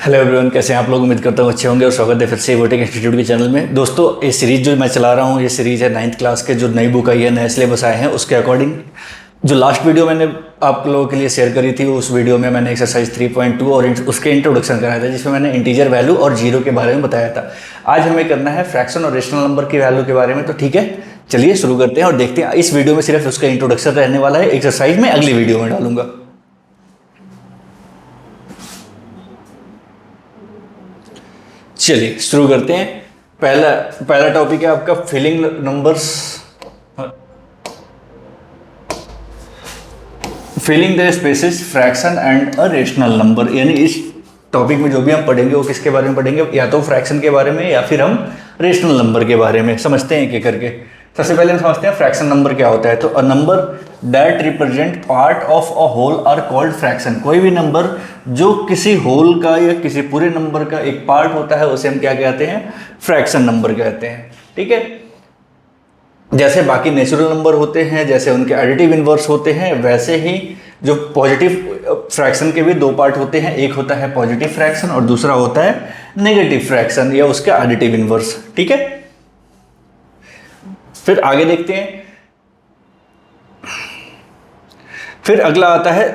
Hello everyone, कैसे हैं आप लोग। उम्मीद करता हूँ अच्छे होंगे और स्वागत है फिर से वोटिंग इंस्टीट्यूट के चैनल में। दोस्तों, ये सीरीज जो मैं चला रहा हूँ, ये सीरीज है 9th क्लास के जो नई बुक आई है, नए सिलेबस आए हैं उसके अकॉर्डिंग। जो लास्ट वीडियो मैंने आप लोगों के लिए शेयर करी थी, उस वीडियो में मैंने एक्सरसाइज 3.2 और उसके इंट्रोडक्शन कराया था, जिसमें मैंने इंटीजर वैल्यू और जीरो के बारे में बताया था। आज हमें करना है फ्रैक्शन और रेशनल नंबर की वैल्यू के बारे में। तो ठीक है, चलिए शुरू करते हैं और देखते हैं। इस वीडियो में सिर्फ उसका इंट्रोडक्शन रहने वाला है, एक्सरसाइज में अगली वीडियो में डालूंगा। चलिए शुरू करते हैं। पहला टॉपिक है आपका filling numbers, filling the spaces fraction and a rational number. यानी इस टॉपिक में जो भी हम पढ़ेंगे वो किसके बारे में पढ़ेंगे, या तो फ्रैक्शन के बारे में या फिर हम रेशनल नंबर के बारे में। समझते हैं एक एक करके। सबसे पहले हम समझते हैं फ्रैक्शन नंबर क्या होता है। तो a number that represent part of a whole are called fraction. कोई भी नंबर जो किसी होल का या किसी पूरे नंबर का एक पार्ट होता है, उसे हम क्या कहते हैं, फ्रैक्शन नंबर कहते हैं। ठीक है, जैसे बाकी नेचुरल नंबर होते हैं, जैसे उनके एडिटिव इनवर्स होते हैं, वैसे ही जो पॉजिटिव फ्रैक्शन के भी दो पार्ट होते हैं। एक होता है पॉजिटिव फ्रैक्शन और दूसरा होता है नेगेटिव फ्रैक्शन या उसका एडिटिव इनवर्स। ठीक है, फिर आगे देखते हैं। फिर अगला आता है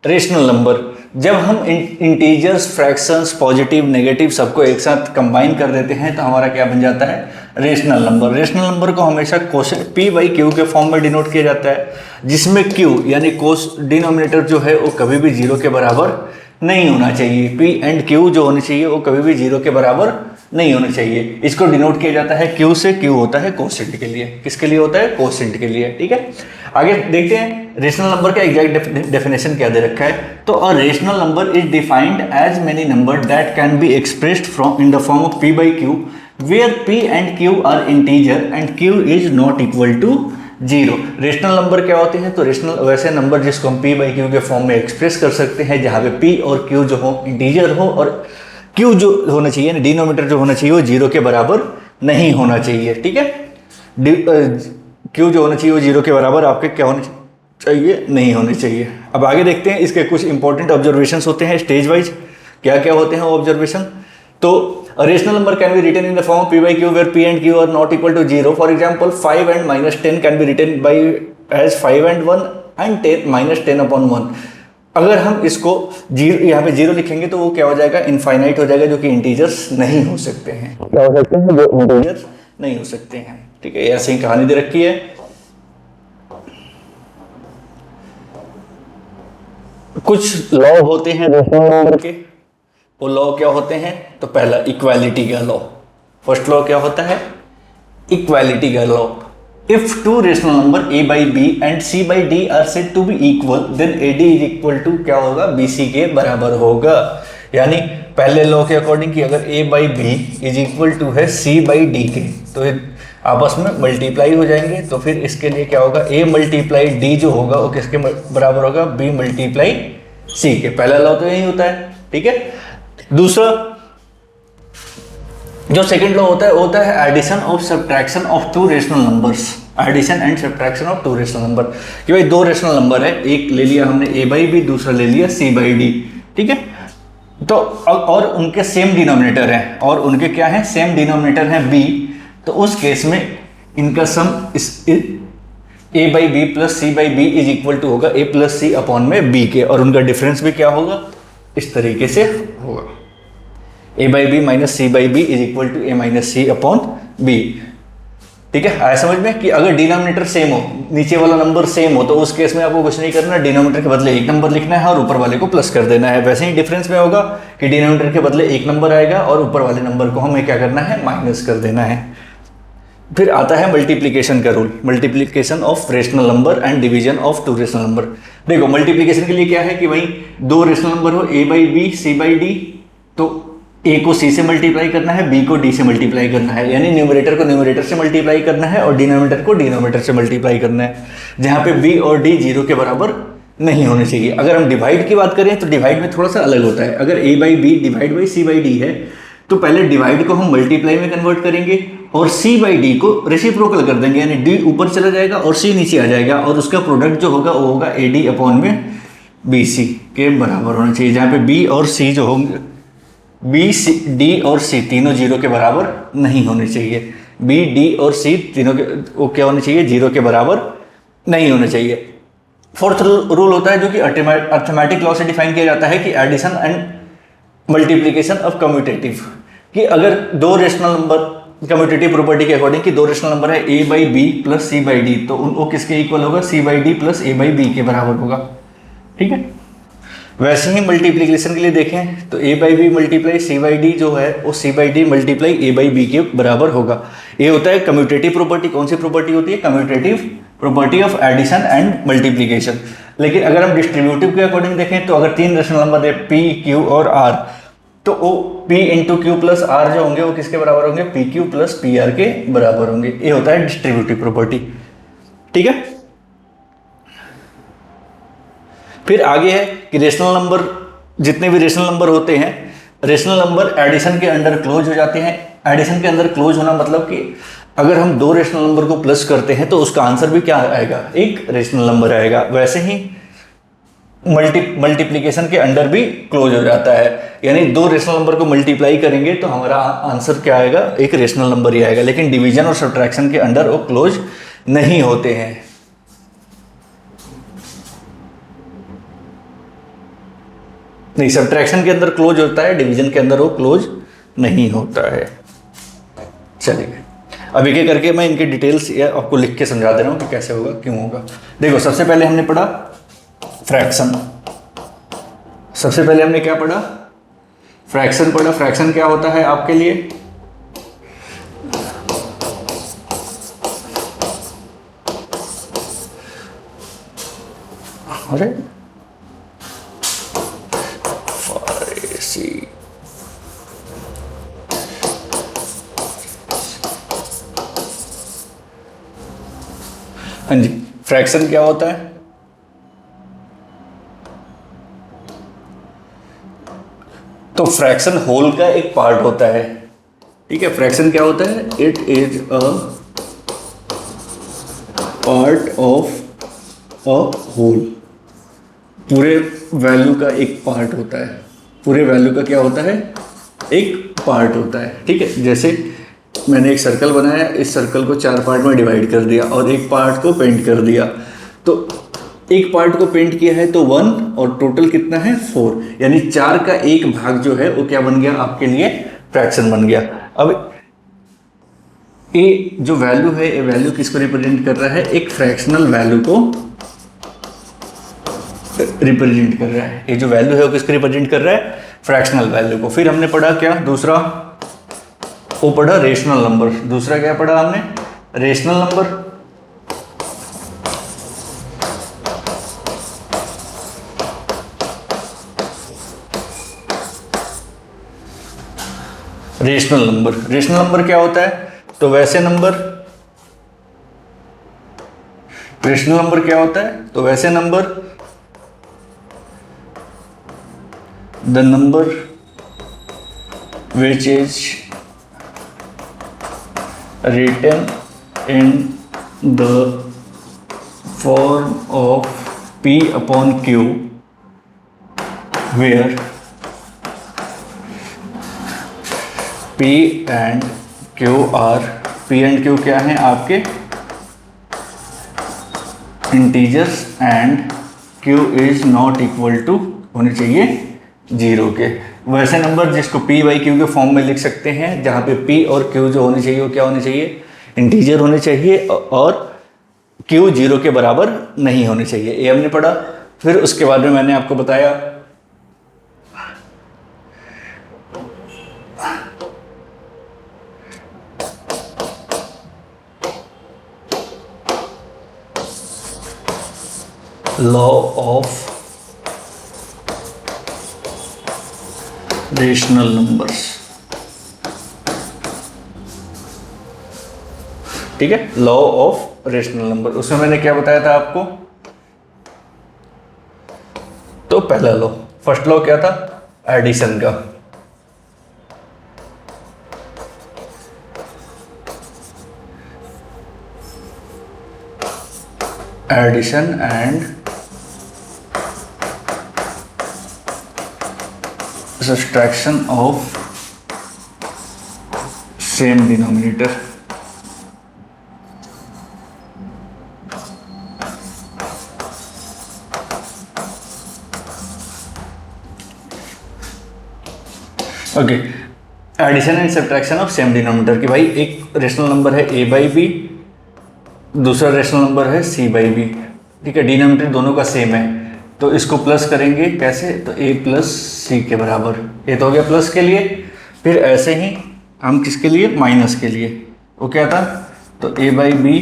रेशनल नंबर। जब हम इंटीजर्स, फ्रैक्शंस, पॉजिटिव, नेगेटिव सबको एक साथ कंबाइन कर देते हैं तो हमारा क्या बन जाता है, रेशनल नंबर। रेशनल नंबर को हमेशा कोशेंट P बाई Q के फॉर्म में डिनोट किया जाता है, जिसमें Q यानी कोस डिनोमिनेटर जो है वो कभी भी जीरो के बराबर नहीं होना चाहिए। P एंड Q जो होनी चाहिए वो कभी भी जीरो के बराबर नहीं होना चाहिए। इसको डिनोट किया जाता है Q से। Q होता है कोसेंट के लिए। किसके लिए होता है, कोसेंट के लिए। ठीक है, आगे देखते हैं रेशनल नंबर का एग्जैक्ट डेफिनेशन क्या दे रखा है। तो a rational number is defined as many number that can be expressed from in the form of P by Q where P and Q are integer and Q is not equal to zero. Rational number क्या होते हैं, तो rational वैसे number जिसको हम P by Q के form में express कर सकते हैं, जहाँ पे P और Q जो हो इंटीजर हो और Q जो होना चाहिए, डिनोमिनेटर जो होना चाहिए वो जीरो के बराबर नहीं होना चाहिए। ठीक है, Q जो होना चाहिए वो जीरो के बराबर आपके क्या होने चाहिए, नहीं होने चाहिए। अब आगे देखते हैं, इसके कुछ इंपॉर्टेंट ऑब्जर्वेशंस होते हैं स्टेज वाइज। क्या क्या होते हैं वो ऑब्जर्वेशन। तो rational number can be written in the form of P by Q where P and Q are not equal to zero. For example 5 and -10 can be written by as 5 and 1 and 10 -10 upon 1। अगर हम इसको zero, यहाँ पे zero लिखेंगे तो वो क्या हो जाएगा, इनफाइनाइट हो जाएगा, जो कि इंटीजर्स नहीं हो सकते हैं। क्या हो सकते हैं, जो इंटीजर्स नहीं हो सकते हैं। ठीक है, ऐसे ही कहानी दे रखी है। कुछ लॉ होते हैं रेशनल नंबर के। वो लॉ क्या होते हैं, तो पहला इक्वालिटी का लॉ। फर्स्ट लॉ क्या होता है, इक्वालिटी का law. If two rational number a by b and c by d are said to be equal, then ad is equal to क्या होगा, bc के बराबर होगा। यानी पहले लॉ के अकॉर्डिंग कि अगर a by b is equal to है c by d के, तो ये आपस में मल्टीप्लाई हो जाएंगे। तो फिर इसके लिए क्या होगा, a मल्टीप्लाई d जो होगा वो किसके बराबर होगा, b मल्टीप्लाई c के। पहला लॉ तो यही होता है। ठीक है, दूसरा जो सेकंड लॉ होता है addition of subtraction of two rational numbers. Addition and subtraction of two rational number, कि भाई दो रेशनल नंबर है, एक ले लिया हमने a बाई बी, दूसरा ले लिया c बाई डी। ठीक है, तो और उनके सेम डिनोमिनेटर है, और उनके क्या है, सेम डिनोमिनेटर है b। तो उस केस में इनका sum a by B plus c by B is equal to होगा a प्लस c अपॉन में b के, और उनका डिफरेंस भी क्या होगा, इस तरीके से होगा, a by B minus C by B is equal to a minus C upon B. ठीक है, आया समझ में कि अगर डिनोमिनेटर सेम हो, नीचे वाला नंबर सेम हो, तो उस केस में आपको कुछ नहीं करना, डिनोमिनेटर के बदले एक नंबर लिखना है और ऊपर वाले को प्लस कर देना है। वैसे ही डिफरेंस में होगा कि डिनोमिनेटर के बदले एक नंबर आएगा और ऊपर वाले नंबर को हमें क्या करना है, माइनस कर देना है। फिर आता है मल्टीप्लीकेशन का rule, multiplication of rational number and division of two rational number. देखो मल्टीप्लीकेशन के लिए क्या है कि भाई दो रेशनल नंबर हो, a by B C by D, तो a को c से मल्टीप्लाई करना है, b को d से मल्टीप्लाई करना है। यानी न्यूमरेटर को न्यूमरेटर से मल्टीप्लाई करना है और डिनोमिनेटर को डिनोमिनेटर से मल्टीप्लाई करना है, जहाँ पे b और d जीरो के बराबर नहीं होने चाहिए। अगर हम डिवाइड की बात करें तो डिवाइड में थोड़ा सा अलग होता है। अगर a by b divide by c by d है, तो पहले डिवाइड को हम मल्टीप्लाई में कन्वर्ट करेंगे और c बाई डी को रेसिप्रोकल कर देंगे, यानी d ऊपर चला जाएगा और c नीचे आ जाएगा, और उसका प्रोडक्ट जो होगा वो होगा ad अपॉन में bc के बराबर होना चाहिए, जहाँ पे b और c जो होंगे बी सी डी और सी तीनों जीरो के बराबर नहीं होने चाहिए। बी डी और सी तीनों के वो क्या होने चाहिए, जीरो के बराबर नहीं होने चाहिए। फोर्थ रूल होता है जो कि अर्थमेटिक लॉ से डिफाइन किया जाता है कि addition and multiplication of commutative, कि अगर दो रेशनल नंबर कम्यूटेटिव प्रॉपर्टी के अकॉर्डिंग कि दो रेशनल नंबर है a by B plus c by D, तो वो किसके इक्वल होगा, c by d plus a by b के बराबर होगा। ठीक है, वैसे ही मल्टीप्लीकेशन के लिए देखें तो a by b multiply c by d जो है वो c by d multiply a by b के बराबर होगा। ये होता है कम्यूटेटिव प्रॉपर्टी। कौन सी प्रॉपर्टी होती है, commutative property of addition and multiplication. लेकिन अगर हम डिस्ट्रीब्यूटिव के अकॉर्डिंग देखें तो अगर तीन रेशनल नंबर है p q और r, तो वो p into q plus r जो होंगे वो किसके बराबर होंगे, p q plus p r के बराबर होंगे। ये होता है डिस्ट्रीब्यूटिव प्रॉपर्टी। ठीक है, फिर आगे है कि रेशनल नंबर, जितने भी रेशनल नंबर होते हैं, रेशनल नंबर एडिशन के अंडर क्लोज हो जाते हैं। एडिशन के अंदर क्लोज होना मतलब कि अगर हम दो रेशनल नंबर को प्लस करते हैं तो उसका आंसर भी क्या आएगा, एक रेशनल नंबर आएगा। वैसे ही मल्टीप्लीकेशन के अंडर भी क्लोज हो जाता है, यानी दो रेशनल नंबर को मल्टीप्लाई करेंगे तो हमारा आंसर क्या आएगा, एक रेशनल नंबर ही आएगा। लेकिन डिवीजन और सब्ट्रैक्शन के अंडर वो क्लोज नहीं होते हैं। नहीं, सब्ट्रैक्शन के अंदर क्लोज होता है, डिवीजन के अंदर वो क्लोज नहीं होता है। चलिए अब एक एक करके मैं इनके डिटेल्स आपको लिख के समझा दे रहा हूँ कि कैसे होगा, क्यों होगा। देखो, सबसे पहले हमने पढ़ा फ्रैक्शन। सबसे पहले हमने क्या पढ़ा, फ्रैक्शन पढ़ा। फ्रैक्शन क्या होता है आपके लिए, अरे हाँ जी, फ्रैक्शन क्या होता है, तो फ्रैक्शन होल का एक पार्ट होता है। ठीक है, फ्रैक्शन क्या होता है, it is a part of a whole. पूरे वैल्यू का एक पार्ट होता है, पूरे वैल्यू का क्या होता है, एक पार्ट होता है। ठीक है, जैसे मैंने एक सर्कल बनाया, इस सर्कल को चार पार्ट में डिवाइड कर दिया और एक पार्ट को पेंट कर दिया, तो एक पार्ट को पेंट किया है तो 1 और टोटल कितना है 4, यानी 4 का एक भाग जो है वो क्या बन गया आपके लिए, फ्रैक्शन बन गया। अब ये जो वैल्यू है, ये वैल्यू किसको रिप्रेजेंट कर रहा है, एक फ्रैक्शनल वैल्यू को रिप्रेजेंट कर रहा है। ये जो वैल्यू है वो किसको रिप्रेजेंट कर रहा है, फ्रैक्शनल वैल्यू को। फिर हमने पढ़ा क्या, दूसरा वो पढ़ा रेशनल नंबर। दूसरा क्या पढ़ा हमने, rational number. Rational number, rational number क्या होता है, तो वैसे नंबर, रेशनल नंबर क्या होता है, तो वैसे number, the number which is written in the form of p upon q where p and q are, p and q क्या हैं आपके integers and q is not equal to होने चाहिए 0 के। वैसे नंबर जिसको p बाई क्यू के form में लिख सकते हैं, जहाँ पे p और q जो होने चाहिए वो क्या होने चाहिए, इंटीजर होने चाहिए और q 0 के बराबर नहीं होने चाहिए। ये हमने पढ़ा। फिर उसके बाद में मैंने आपको बताया लॉ ऑफ रेशनल नंबर्स। ठीक है, लॉ ऑफ रेशनल नंबर, उसमें मैंने क्या बताया था आपको, तो पहला लॉ, फर्स्ट लॉ क्या था, एडिशन का। Addition and subtraction of same denominator. Okay, addition and subtraction of same denominator कि भाई एक रेशनल नंबर है a बाई बी, दूसरा रेशनल नंबर है c बाई बी, ठीक है, डिनोमिनेटर दोनों का सेम है, तो इसको प्लस करेंगे कैसे, तो a प्लस सी के बराबर, ये तो हो गया प्लस के लिए। फिर ऐसे ही हम किसके लिए, माइनस के लिए, वो क्या था, तो a by B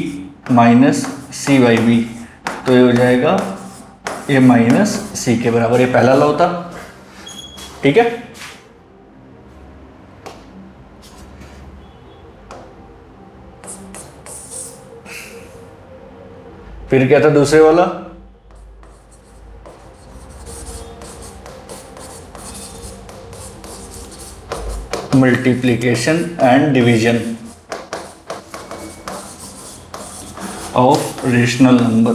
minus C by b, तो ये हो जाएगा a माइनस सी के बराबर, ये पहला लॉ था, ठीक है। फिर क्या था दूसरे वाला, multiplication and division of rational number.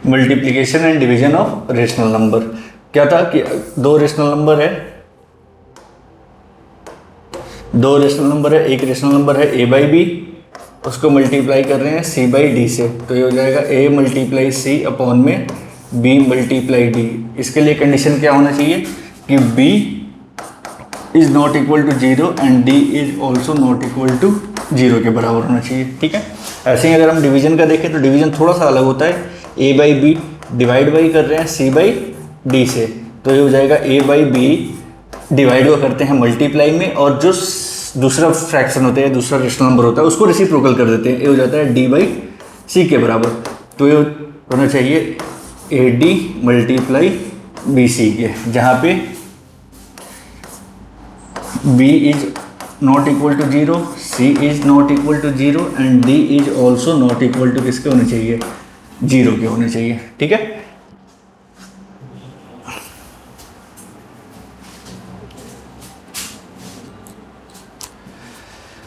Multiplication and division of rational number क्या था कि दो रेशनल नंबर है, एक रेशनल नंबर है a बाई बी, उसको मल्टीप्लाई कर रहे हैं c बाई डी से, तो ये हो जाएगा a मल्टीप्लाई सी अपॉन में b मल्टीप्लाई डी। इसके लिए कंडीशन क्या होना चाहिए कि b is not equal to 0 and d is also not equal to 0 के बराबर होना चाहिए, ठीक है। ऐसे ही अगर हम डिवीजन का देखें तो डिवीजन थोड़ा सा अलग होता है, a by b divide by कर रहे हैं c बाई डी से, तो ये हो जाएगा a बाई बी डिवाइड को करते हैं मल्टीप्लाई में, और जो दूसरा फ्रैक्शन होता है, दूसरा रेशनल नंबर होता है, उसको रेसिप्रोकल कर देते हैं, ये हो जाता है d बाई सी के बराबर, तो ये होना चाहिए a d multiply b c के, जहाँ पे b is not equal to 0, c is not equal to 0 and d is also not equal to किसके होने चाहिए, 0 के होने चाहिए, ठीक है।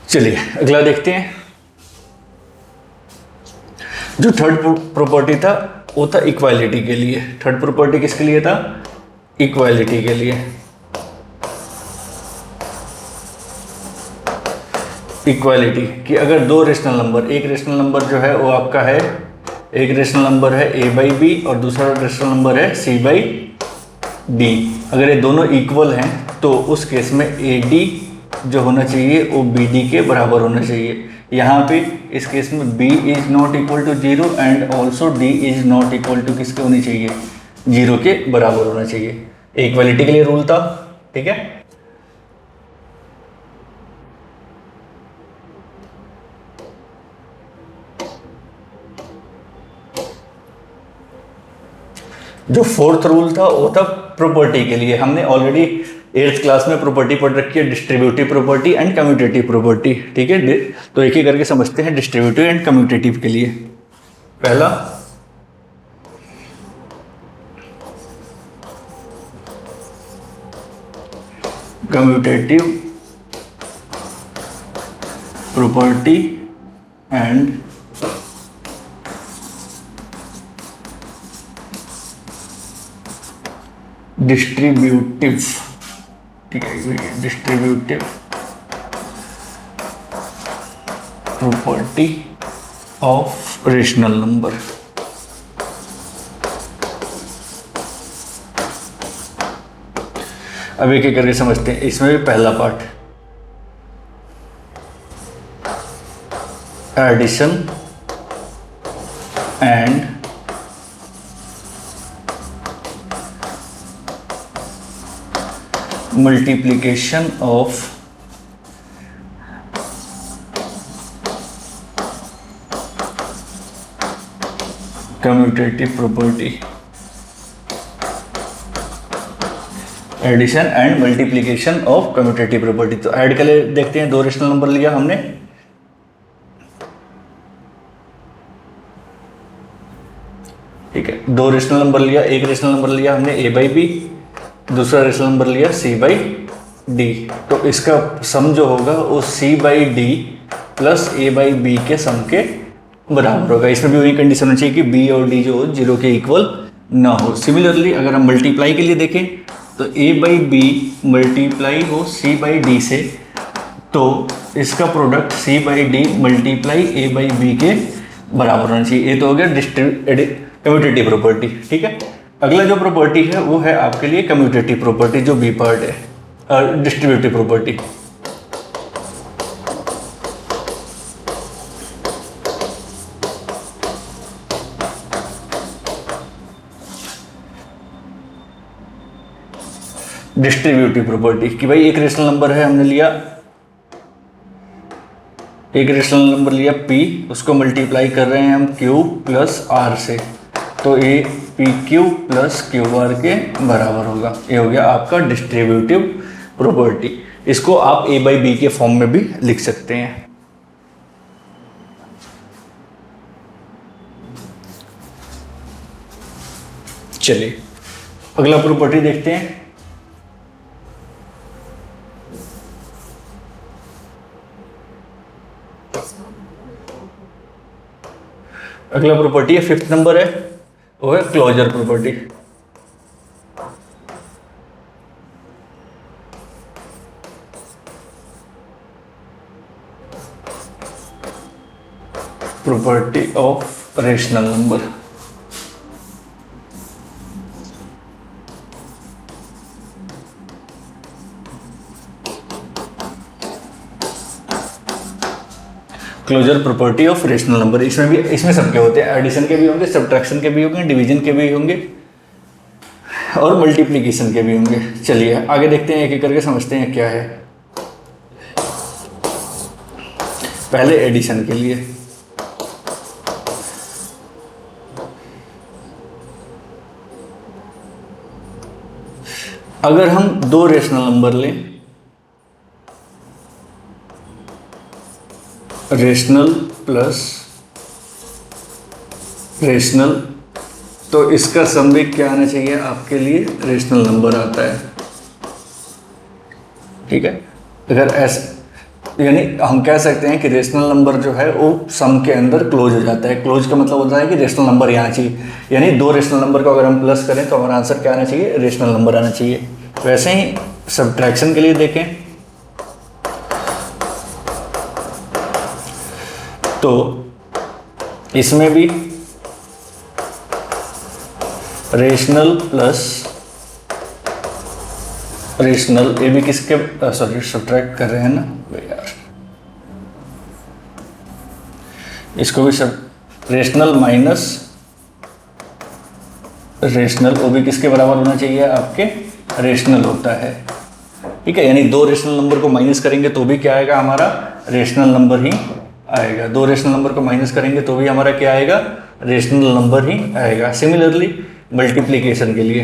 चलिए अगला देखते हैं। जो थर्ड प्रॉपर्टी था वो था इक्वालिटी के लिए। थर्ड प्रॉपर्टी किसके लिए था, इक्वालिटी के लिए। इक्वालिटी कि अगर दो रेशनल नंबर, एक रेशनल नंबर जो है वो आपका है, एक रेशनल नंबर है a बाई बी और दूसरा रेशनल नंबर है c बाई डी, अगर ये दोनों इक्वल हैं तो उस केस में ए डी जो होना चाहिए वो बी डी के बराबर होना चाहिए। यहाँ पे इस केस में b is not equal to 0 and also d is not equal to किसके होनी चाहिए, 0 के बराबर होना चाहिए। इक्वालिटी के लिए रूल था, ठीक है। जो फोर्थ रूल था वो था प्रॉपर्टी के लिए। हमने ऑलरेडी 8th क्लास में प्रॉपर्टी पढ़ रखी है, distributive property and commutative property, ठीक है। तो एक ही करके समझते हैं डिस्ट्रीब्यूटिव एंड कम्यूटेटिव के लिए। पहला कम्यूटेटिव प्रॉपर्टी एंड डिस्ट्रीब्यूटिव, ठीक है, distributive property of rational number. अब एक एक करके समझते हैं। इसमें भी पहला part addition and multiplication of commutative property, addition and multiplication of commutative property. तो ऐड के लिए देखते हैं, दो रेशनल नंबर लिया हमने, ठीक है, दो रेशनल नंबर लिया, एक रेशनल नंबर लिया हमने a बाई बी, दूसरा रेशनल नंबर लिया c बाई डी। तो इसका सम जो होगा वो c by d plus a by b के सम के बराबर होगा। इसमें भी वही कंडीशन होनी चाहिए कि बी और डी जो 0 के इक्वल ना हो। सिमिलरली अगर हम मल्टीप्लाई के लिए देखें तो ए बाई बी मल्टीप्लाई हो सी बाई डी से, तो इसका product c by d multiply a by b के बराबर होना चाहिए। ये तो हो गया कम्यूटेटिव प्रॉपर्टी, ठीक है। अगला जो प्रॉपर्टी है वो है आपके लिए कम्यूटेटिव प्रॉपर्टी, जो बी पार्ट है, और डिस्ट्रीब्यूटिव प्रॉपर्टी। डिस्ट्रीब्यूटिव प्रॉपर्टी कि भाई एक रेशनल नंबर है, हमने लिया एक रेशनल नंबर लिया p, उसको मल्टीप्लाई कर रहे हैं हम q प्लस r से, तो ये P q plus Q R के बराबर होगा। ये हो गया आपका डिस्ट्रीब्यूटिव प्रॉपर्टी। इसको आप a बाई बी के फॉर्म में भी लिख सकते हैं। चलिए अगला प्रॉपर्टी देखते हैं। अगला प्रॉपर्टी है 5th नंबर है, वो है closure property. Property of rational number. Closure property of rational number. इसमें सबके होते हैं, एडिशन के भी होंगे, सब्ट्रैक्शन के भी होंगे, डिवीजन के भी होंगे और मल्टीप्लिकेशन के भी होंगे। चलिए आगे देखते हैं, एक एक करके समझते हैं क्या है। पहले एडिशन के लिए अगर हम दो रेशनल नंबर लें, रेशनल प्लस रेशनल, तो इसका सम भी क्या आना चाहिए आपके लिए, रेशनल नंबर आता है, ठीक है। अगर ऐसे यानी हम कह सकते हैं कि रेशनल नंबर जो है वो सम के अंदर क्लोज हो जाता है। क्लोज का मतलब होता है कि रेशनल नंबर यहाँ चाहिए, यानी दो रेशनल नंबर को अगर हम प्लस करें तो हमारा आंसर क्या आना चाहिए, रेशनल नंबर आना चाहिए। वैसे ही सब्ट्रैक्शन के लिए देखें तो इसमें भी रेशनल प्लस रेशनल, ये भी किसके सॉरी सब्ट्रैक्ट कर रहे हैं ना यार, इसको भी सब रेशनल माइनस रेशनल, वो भी किसके बराबर होना चाहिए, आपके रेशनल होता है, ठीक है। यानी दो रेशनल नंबर को माइनस करेंगे तो भी क्या आएगा, हमारा रेशनल नंबर ही आएगा। दो रेशनल नंबर को माइनस करेंगे तो भी हमारा क्या आएगा, रेशनल नंबर ही आएगा। सिमिलरली मल्टीप्लिकेशन के लिए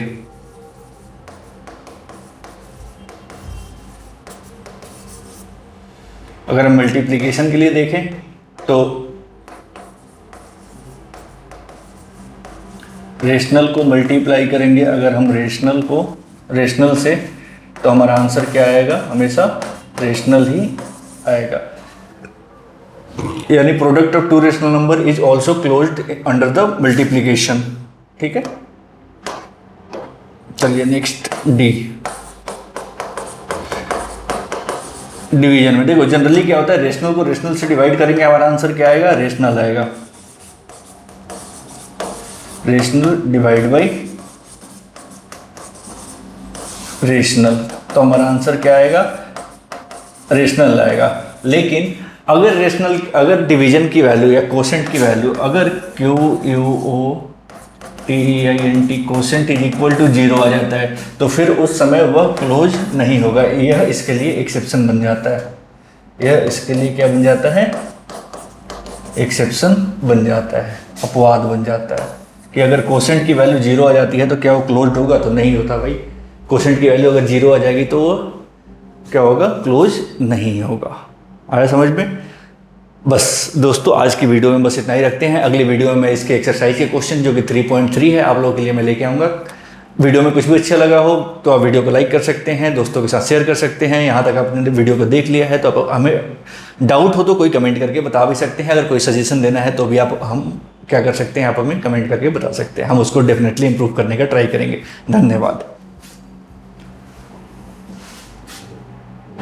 अगर हम मल्टीप्लिकेशन के लिए देखें तो रेशनल को मल्टीप्लाई करेंगे अगर हम रेशनल को रेशनल से, तो हमारा आंसर क्या आएगा, हमेशा रेशनल ही आएगा। यानी product of two rational number is also closed under the multiplication, ठीक है। चलिए नेक्स्ट डी, डिवीजन में देखो जनरली क्या होता है, रेशनल को रेशनल से डिवाइड करेंगे, हमारा आंसर क्या आएगा, रेशनल आएगा। रेशनल डिवाइड बाई रेशनल, तो हमारा आंसर क्या आएगा, रेशनल आएगा। लेकिन अगर रेशनल, अगर डिवीजन की वैल्यू या कोसेंट की वैल्यू अगर q u o t i n t quotient is equal to 0 आ जाता है तो फिर उस समय वह क्लोज नहीं होगा। यह इसके लिए एक्सेप्शन बन जाता है, यह इसके लिए क्या बन जाता है, एक्सेप्शन बन जाता है, अपवाद बन जाता है कि अगर कोसेंट की वैल्यू 0 आ जाती है तो क्या वो क्लोज होगा, तो नहीं होता भाई। कोसेंट की वैल्यू अगर 0 आ जाएगी तो वो क्या होगा, क्लोज नहीं होगा। आया समझ में। बस दोस्तों आज की वीडियो में बस इतना ही रखते हैं। अगली वीडियो में मैं इसके एक्सरसाइज के क्वेश्चन जो कि 3.3 है आप लोगों के लिए मैं लेके आऊँगा। वीडियो में कुछ भी अच्छा लगा हो तो आप वीडियो को लाइक कर सकते हैं, दोस्तों के साथ शेयर कर सकते हैं। यहाँ तक आपने वीडियो को देख लिया है तो आप हमें डाउट हो तो कोई कमेंट करके बता भी सकते हैं, अगर कोई सजेशन देना है तो भी आप हम क्या कर सकते हैं, आप हमें कमेंट करके बता सकते हैं, हम उसको डेफिनेटली इंप्रूव करने का ट्राई करेंगे। धन्यवाद।